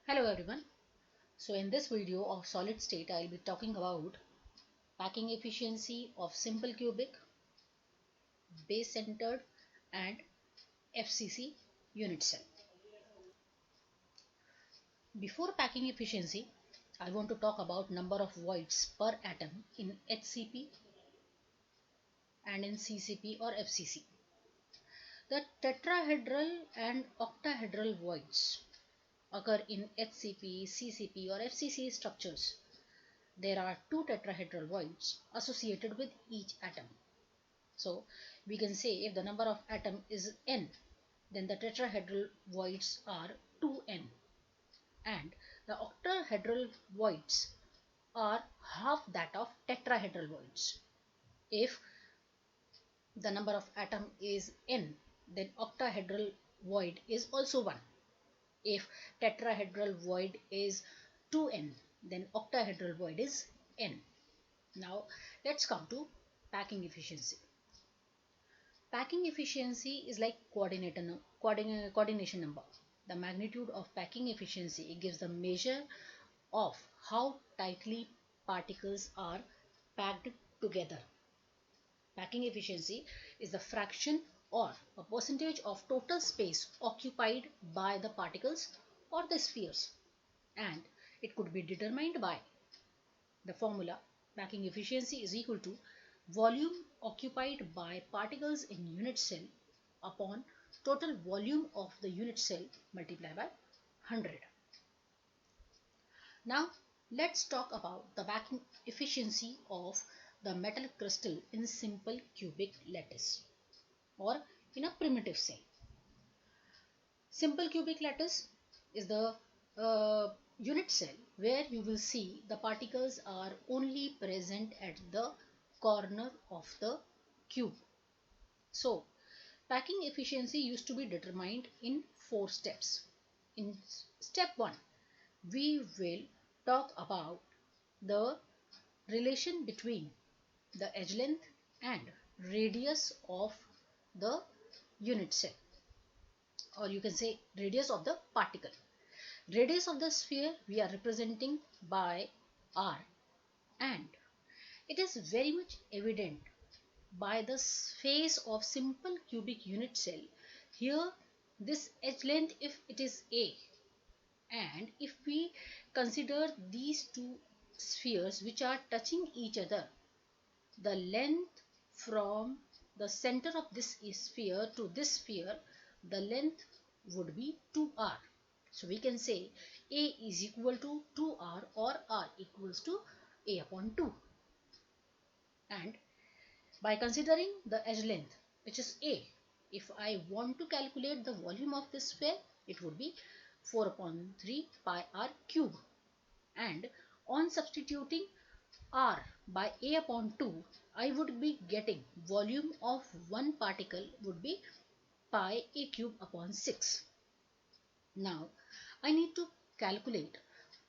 Hello everyone. So in this video of solid state I'll be talking about packing efficiency of simple cubic, base centered and FCC unit cell. Before packing efficiency, I want to talk about number of voids per atom in HCP and in CCP or FCC. The tetrahedral and octahedral voids occur in HCP, CCP or FCC structures. There are two tetrahedral voids associated with each atom. So we can say if the number of atom is n, then the tetrahedral voids are 2n, and the octahedral voids are half that of tetrahedral voids. If the number of atom is n, then octahedral void is also 1. If tetrahedral void is 2n, then octahedral void is n. Now let's come to packing efficiency. Packing efficiency is like coordination number. The magnitude of packing efficiency gives the measure of how tightly particles are packed together. Packing efficiency is the fraction or a percentage of total space occupied by the particles or the spheres, and it could be determined by the formula. Packing efficiency is equal to volume occupied by particles in unit cell upon total volume of the unit cell multiplied by 100. Now let's talk about the packing efficiency of the metal crystal in simple cubic lattice or in a primitive cell. Simple cubic lattice is the unit cell where you will see the particles are only present at the corner of the cube. So packing efficiency used to be determined in 4 steps. In step 1, we will talk about the relation between the edge length and radius of the unit cell, or you can say radius of the particle. Radius of the sphere we are representing by r, and it is very much evident by the face of simple cubic unit cell. Here this edge length, if it is a, and if we consider these two spheres which are touching each other, the length from the center of this sphere to this sphere, the length would be 2r. So we can say a is equal to 2r or r equals to a upon 2. And by considering the edge length, which is a, if I want to calculate the volume of this sphere, it would be 4 upon 3 pi r cube. And on substituting r by a upon 2, I would be getting volume of one particle would be pi a cube upon 6. Now I need to calculate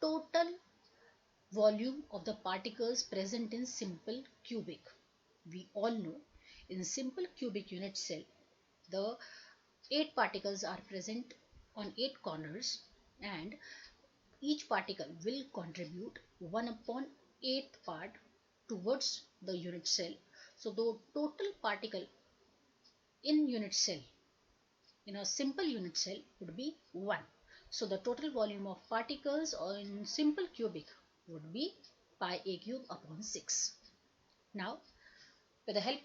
total volume of the particles present in simple cubic. We all know in simple cubic unit cell the 8 particles are present on 8 corners, and each particle will contribute 1 upon 8th part towards the unit cell. So the total particle in unit cell, in a simple unit cell, would be 1. So the total volume of particles in simple cubic would be pi a cube upon 6. Now with the help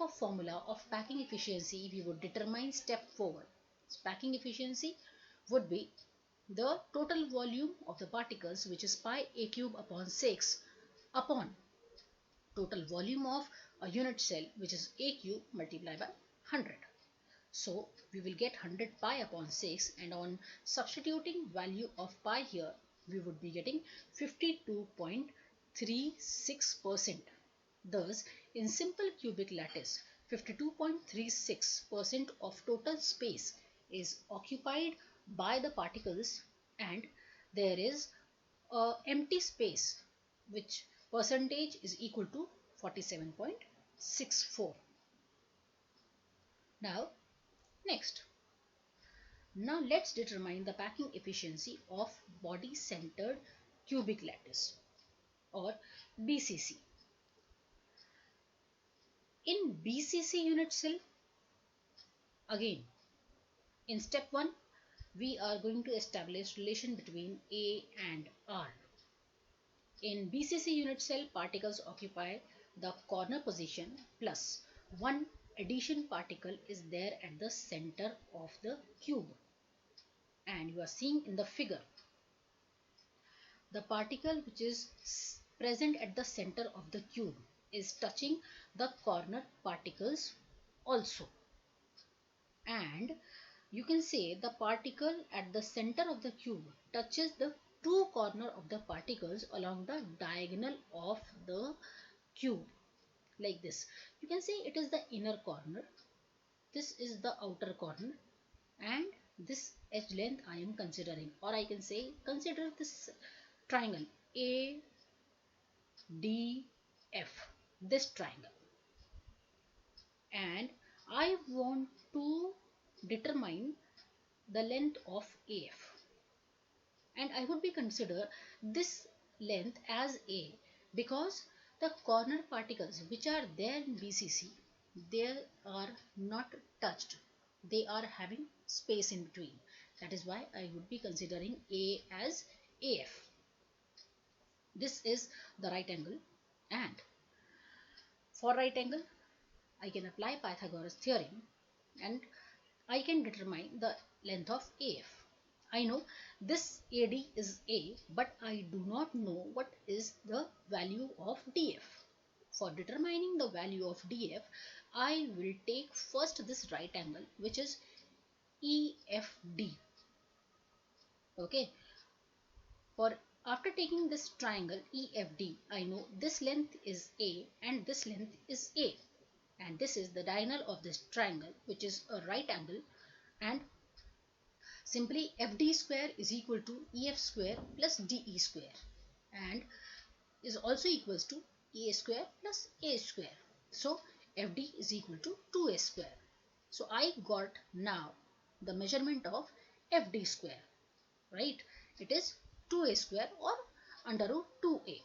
of formula of packing efficiency, we would determine step forward. Packing efficiency would be the total volume of the particles, which is pi a cube upon 6, upon total volume of a unit cell, which is a cube multiplied by 100. So we will get 100 pi upon 6, and on substituting value of pi here, we would be getting 52.36%. Thus in simple cubic lattice, 52.36% of total space is occupied by the particles, and there is a empty space which percentage is equal to 47.64. Now next, Now let's determine the packing efficiency of body centered cubic lattice or BCC. In BCC unit cell, again in step 1 we are going to establish relation between A and R. In BCC unit cell, particles occupy the corner position plus one addition particle is there at the center of the cube. And you are seeing in the figure, the particle which is present at the center of the cube is touching the corner particles also. And you can say the particle at the center of the cube touches the two corner of the particles along the diagonal of the cube, like this. You can say it is the inner corner, this is the outer corner, and this edge length I am considering, or I can say consider this triangle ADF, this triangle, and I want to determine the length of AF, and I would be consider this length as A because the corner particles which are there in BCC, they are not touched, they are having space in between. That is why I would be considering A as AF. This is the right angle, and for right angle I can apply Pythagoras theorem and I can determine the length of AF. I know this AD is A, but I do not know what is the value of DF. For determining the value of DF, I will take first this right angle which is EFD. Okay. For after taking this triangle EFD, I know this length is A and this length is A. And this is the diagonal of this triangle which is a right angle, and simply FD square is equal to EF square plus DE square and is also equals to A square plus A square. So FD is equal to 2A square. So I got now the measurement of FD square, right? It is 2A square or under root 2A.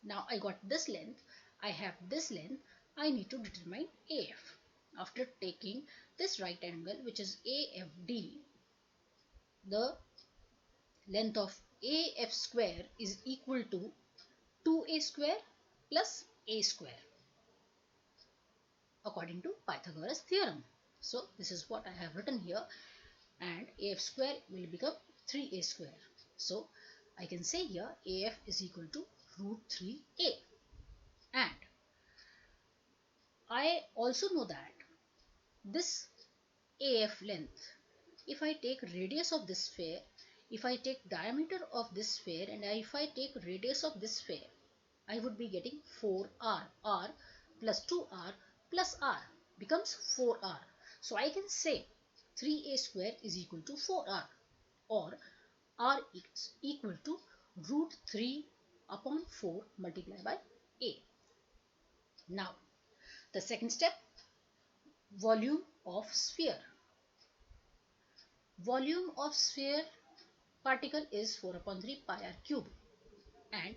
Now I got this length, I have this length, I need to determine AF. After taking this right angle which is AFD, the length of AF square is equal to 2A square plus A square according to Pythagoras theorem. So this is what I have written here, and AF square will become 3A square. So I can say here AF is equal to root 3A. And I also know that this AF length, if I take radius of this sphere, if I take diameter of this sphere, and if I take radius of this sphere, I would be getting 4R. R plus 2R plus R becomes 4R. So I can say 3A square is equal to 4R, or R is equal to root 3 upon 4 multiplied by A. Now the second step, volume of sphere. Volume of sphere particle is 4 upon 3 pi r cube, and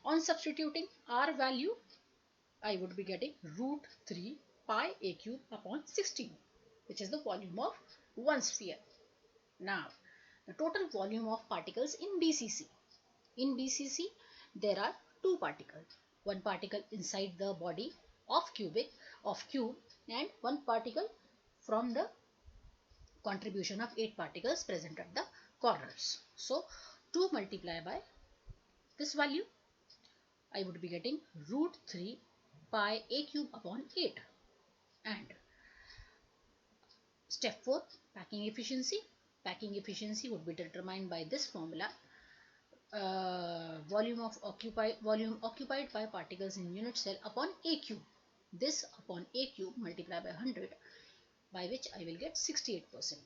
on substituting R value I would be getting root 3 pi a cube upon 16, which is the volume of one sphere. Now the total volume of particles in BCC. In BCC there are two particles, one particle inside the body of cube and one particle from the contribution of 8 particles present at the corners. So 2 multiplied by this value, I would be getting root 3 pi a cube upon 8. And step 4, packing efficiency. Packing efficiency would be determined by this formula. Volume occupied by particles in unit cell upon a cube. This upon a cube multiplied by 100, by which I will get 68%.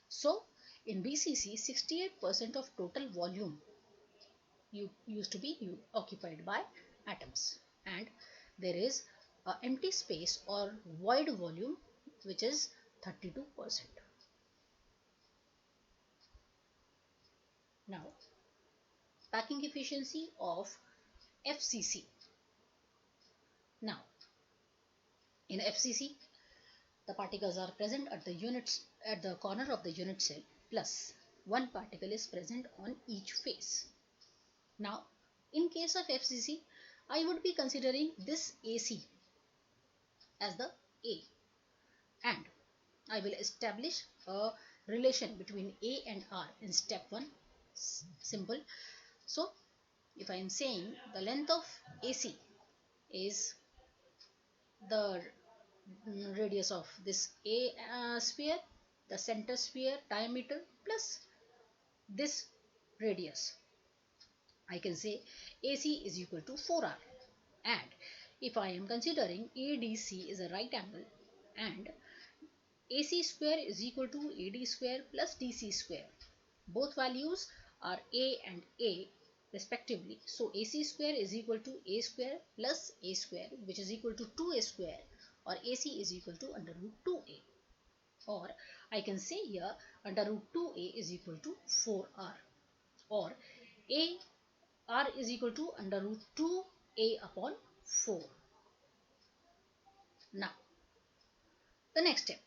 So in BCC 68% of total volume used to be occupied by atoms, and there is a empty space or void volume which is 32%. Now, packing efficiency of FCC. Now, in FCC, the particles are present at the units at the corner of the unit cell, plus one particle is present on each face. Now, in case of FCC, I would be considering this AC as the A, and I will establish a relation between A and R in step 1. Simple. So, if I am saying the length of AC is the radius of this A sphere, the center sphere diameter plus this radius, I can say AC is equal to 4R. And if I am considering ADC is a right angle and AC square is equal to AD square plus DC square, both values are A and A respectively. So AC square is equal to A square plus A square, which is equal to 2A square, or AC is equal to under root 2A. Or I can say here under root 2A is equal to 4R, or A R is equal to under root 2A upon 4. Now, the next step.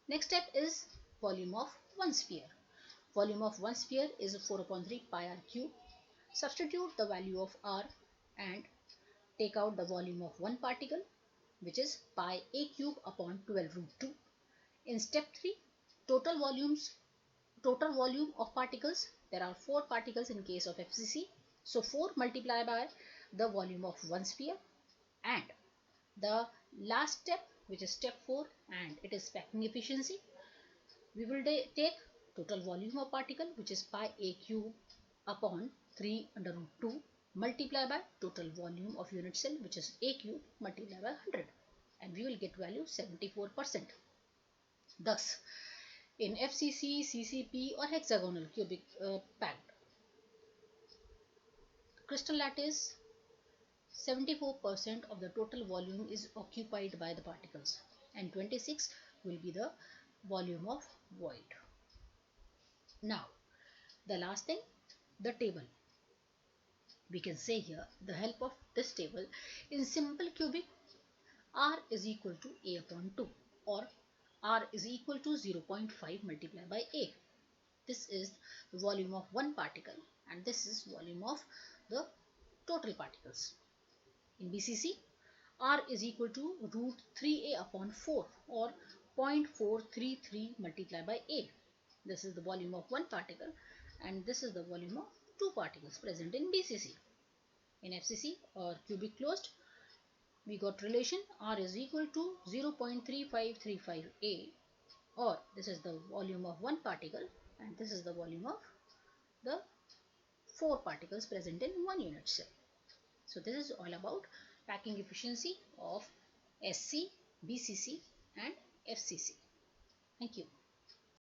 Next step is volume of one sphere. Volume of one sphere is 4 upon 3 pi r cube. Substitute the value of r and take out the volume of one particle, which is pi a cube upon 12 root 2. In step 3, total volume of particles. There are 4 particles in case of FCC. So 4 multiplied by the volume of one sphere, and the last step, which is step 4, and it is packing efficiency. We will take total volume of particle, which is pi a cube upon 3 under root 2 multiplied by total volume of unit cell, which is a cube multiplied by 100, and we will get value 74%. Thus, in FCC, CCP or hexagonal cubic packed crystal lattice, 74% of the total volume is occupied by the particles, and 26 will be the volume of void. Now, the last thing, the table. We can say here the help of this table. In simple cubic, R is equal to A upon 2, or R is equal to 0.5 multiplied by A. This is the volume of one particle, and this is volume of the total particles. In BCC, R is equal to root 3A upon 4, or 0.433 multiplied by A. This is the volume of one particle, and this is the volume of two particles present in BCC. In FCC or cubic closed, we got relation R is equal to 0.3535 A, or this is the volume of one particle, and this is the volume of the 4 particles present in one unit cell. So this is all about packing efficiency of SC, BCC and FCC. Thank you.